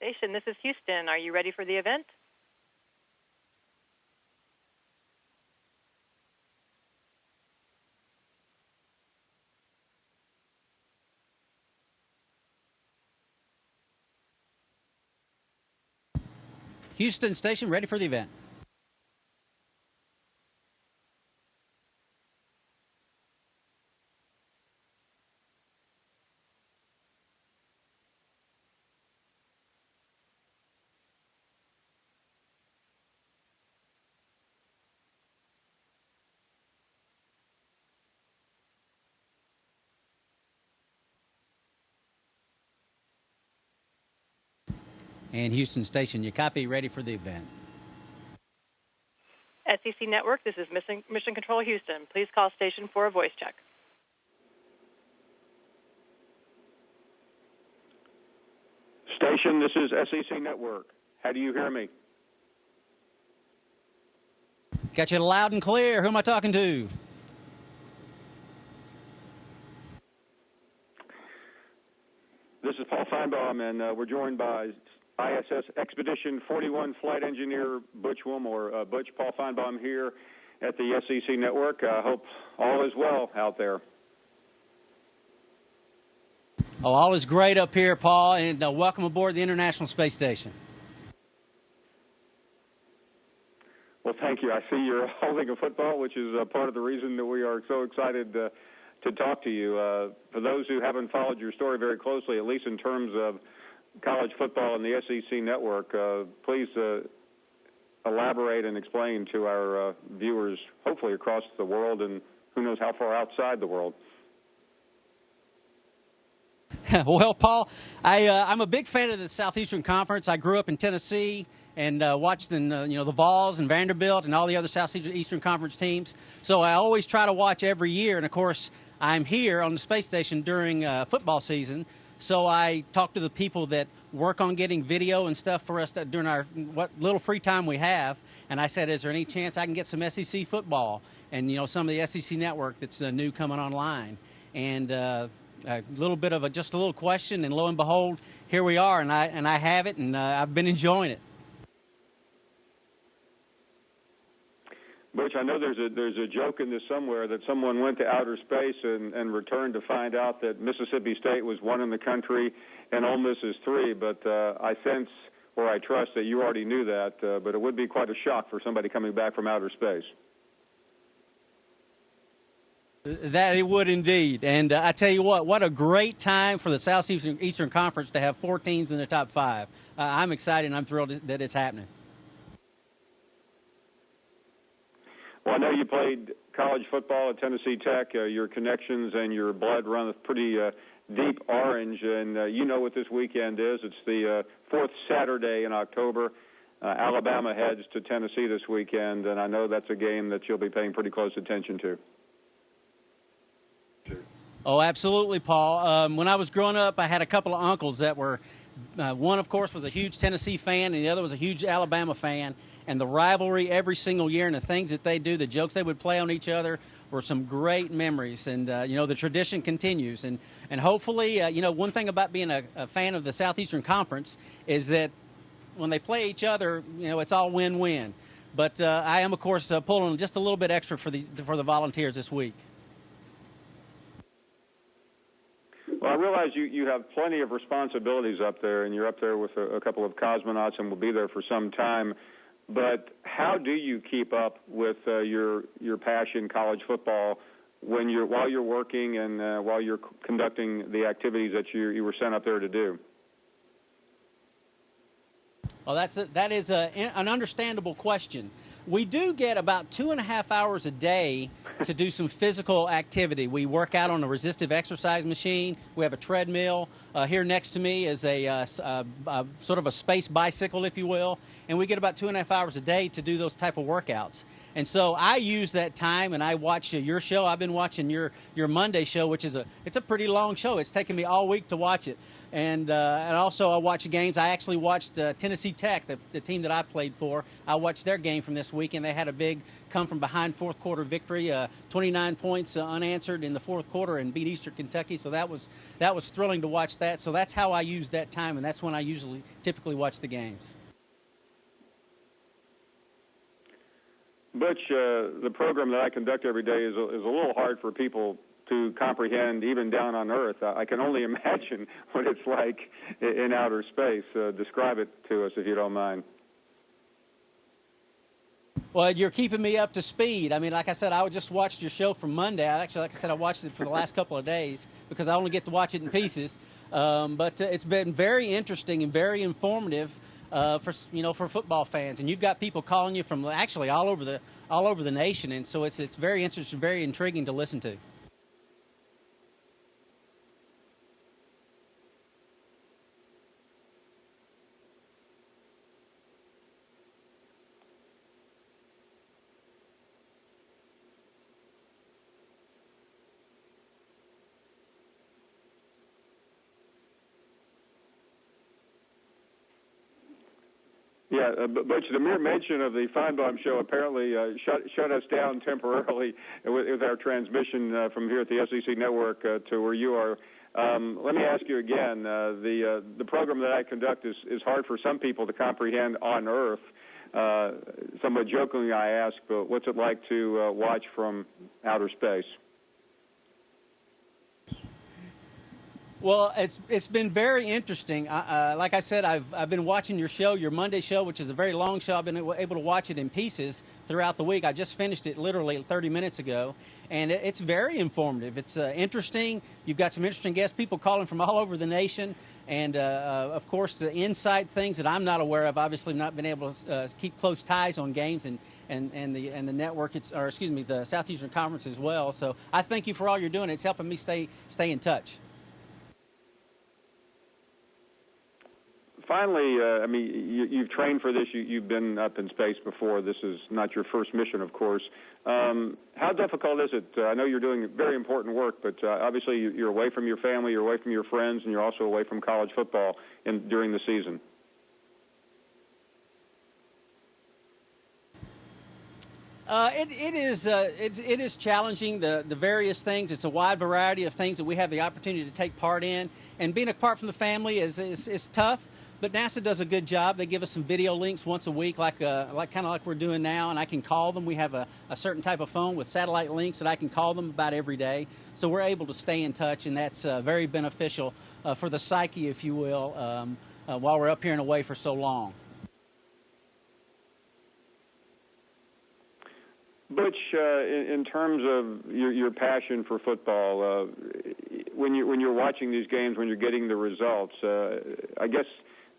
Station. This is Houston. Are you ready for the event? Houston Station, ready for the event. And Houston Station, you copy, ready for the event. SEC Network, this is Mission Control Houston. Please call station for a voice check. Station, this is SEC Network. How do you hear me? Got you loud and clear. Who am I talking to? This is Paul Feinbaum, and we're joined by ISS Expedition 41 flight engineer Butch Wilmore. Butch, Paul Feinbaum here at the SEC Network. I hope all is well out there. Oh, all is great up here, Paul, and welcome aboard the International Space Station. Well, thank you. I see you're holding a football, which is part of the reason that we are so excited to talk to you. For those who haven't followed your story very closely, at least in terms of college football and the SEC Network, please elaborate and explain to our viewers, hopefully across the world and who knows how far outside the world. Well, Paul, I'm a big fan of the Southeastern Conference. I grew up in Tennessee and watched the Vols and Vanderbilt and all the other Southeastern Conference teams. So I always try to watch every year. And, of course, I'm here on the space station during football season. So I talk to the people that work on getting video and stuff for us during our what little free time we have. And I said, is there any chance I can get some SEC football and, some of the SEC Network that's new coming online? And a little bit of just a little question, and lo and behold, here we are, and I have it, and I've been enjoying it. Butch, I know there's a joke in this somewhere that someone went to outer space and returned to find out that Mississippi State was 1 in the country and Ole Miss is 3. But I sense, or I trust, that you already knew that. But it would be quite a shock for somebody coming back from outer space. That it would indeed. And I tell you what a great time for the Southeastern Conference to have 4 teams in the top 5. I'm excited and I'm thrilled that it's happening. Well, I know you played college football at Tennessee Tech. Your connections and your blood run with pretty deep orange, and you know what this weekend is. It's the 4th Saturday in October. Alabama heads to Tennessee this weekend, and I know that's a game that you'll be paying pretty close attention to. Oh, absolutely, Paul. When I was growing up, I had a couple of uncles that were, one, of course, was a huge Tennessee fan, and the other was a huge Alabama fan. And the rivalry every single year and the things that they do, the jokes they would play on each other, were some great memories. And, the tradition continues. And hopefully, one thing about being a fan of the Southeastern Conference is that when they play each other, it's all win-win. But I am, of course, pulling just a little bit extra for the Volunteers this week. Well, I realize you have plenty of responsibilities up there, and you're up there with a couple of cosmonauts and will be there for some time. But how do you keep up with your passion, college football, while you're working and while you're conducting the activities that you were sent up there to do? Well, that is an understandable question. We do get about 2.5 hours a day to do some physical activity. We work out on a resistive exercise machine. We have a treadmill. Here next to me is a sort of a space bicycle, if you will. And we get about 2.5 hours a day to do those type of workouts. And so I use that time, and I watch your show. I've been watching your Monday show, which is it's a pretty long show. It's taken me all week to watch it. and also I watch games. I actually watched Tennessee Tech, the team that I played for. I watched their game from this week, and they had a big come-from-behind fourth-quarter victory, 29 points unanswered in the fourth quarter, and beat Eastern Kentucky. So that was thrilling to watch that. So that's how I use that time, and that's when I typically watch the games. Butch, the program that I conduct every day is a little hard for people to comprehend, even down on Earth. I can only imagine what it's like in outer space. Describe it to us, if you don't mind. Well, you're keeping me up to speed. I mean, like I said, I just watched your show from Monday. Like I said, I watched it for the last couple of days because I only get to watch it in pieces. But it's been very interesting and very informative for football fans. And you've got people calling you from actually all over the nation, and so it's very interesting, very intriguing to listen to. Yeah, Butch, the mere mention of the Feinbaum show apparently shut us down temporarily with our transmission from here at the SEC Network to where you are. Let me ask you again, the program that I conduct is hard for some people to comprehend on Earth. Somewhat jokingly I ask, but what's it like to watch from outer space? Well, it's been very interesting. Like I said, I've been watching your show, your Monday show, which is a very long show. I've been able to watch it in pieces throughout the week. I just finished it literally 30 minutes ago, and it's very informative. It's interesting. You've got some interesting guests, people calling from all over the nation, and of course the insight things that I'm not aware of. Obviously, not been able to keep close ties on games and the network. The Southeastern Conference as well. So I thank you for all you're doing. It's helping me stay in touch. Finally, I mean, you've trained for this. You've been up in space before. This is not your first mission, of course. How difficult is it? I know you're doing very important work, but obviously you're away from your family, you're away from your friends, and you're also away from college football during the season. It is challenging, the various things. It's a wide variety of things that we have the opportunity to take part in, and being apart from the family is tough. But NASA does a good job. They give us some video links once a week, kind of like we're doing now, and I can call them. We have a certain type of phone with satellite links that I can call them about every day. So we're able to stay in touch, and that's very beneficial for the psyche, if you will, while we're up here and away for so long. Butch, in terms of your passion for football, when you're watching these games, when you're getting the results, I guess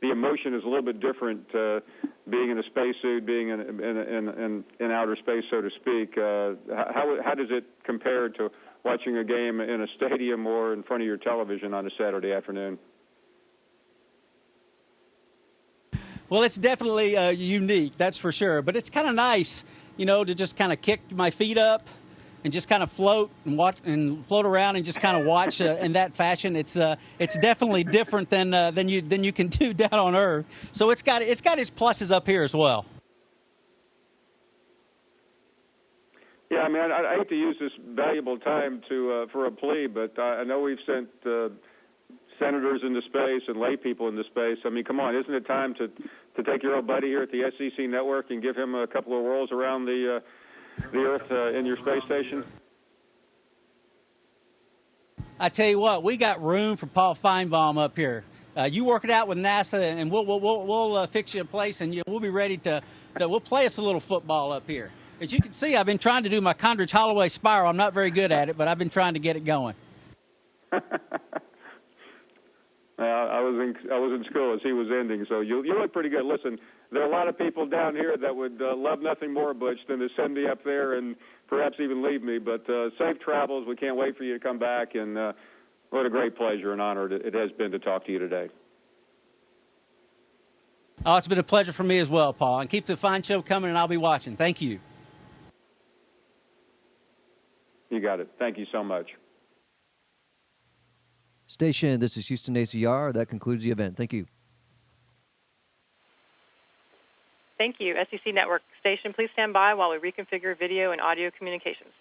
the emotion is a little bit different, being in a spacesuit, being in outer space, so to speak. How does it compare to watching a game in a stadium or in front of your television on a Saturday afternoon? Well, it's definitely unique, that's for sure. But it's kind of nice, to just kind of kick my feet up and just kind of float and watch and float around and just kind of watch in that fashion. It's definitely different than you can do down on Earth. So it's got its pluses up here as well. Yeah, I mean, I hate to use this valuable time for a plea, but I know we've sent senators into space and lay people into space. I mean, come on, isn't it time to take your old buddy here at the SEC Network and give him a couple of whirls around the Earth in your space station? I tell you what, we got room for Paul Feinbaum up here. You work it out with NASA, and we'll fix you a place, and we'll be ready we'll play us a little football up here. As you can see, I've been trying to do my Condrich-Holloway spiral. I'm not very good at it, but I've been trying to get it going. I was in school as he was ending, so you look pretty good. Listen, there are a lot of people down here that would love nothing more, Butch, than to send me up there and perhaps even leave me. But safe travels. We can't wait for you to come back, and what a great pleasure and honor it has been to talk to you today. Oh, it's been a pleasure for me as well, Paul. And keep the fine show coming, and I'll be watching. Thank you. You got it. Thank you so much. Station, this is Houston ACR. That concludes the event. Thank you. Thank you. SEC Network Station, please stand by while we reconfigure video and audio communications.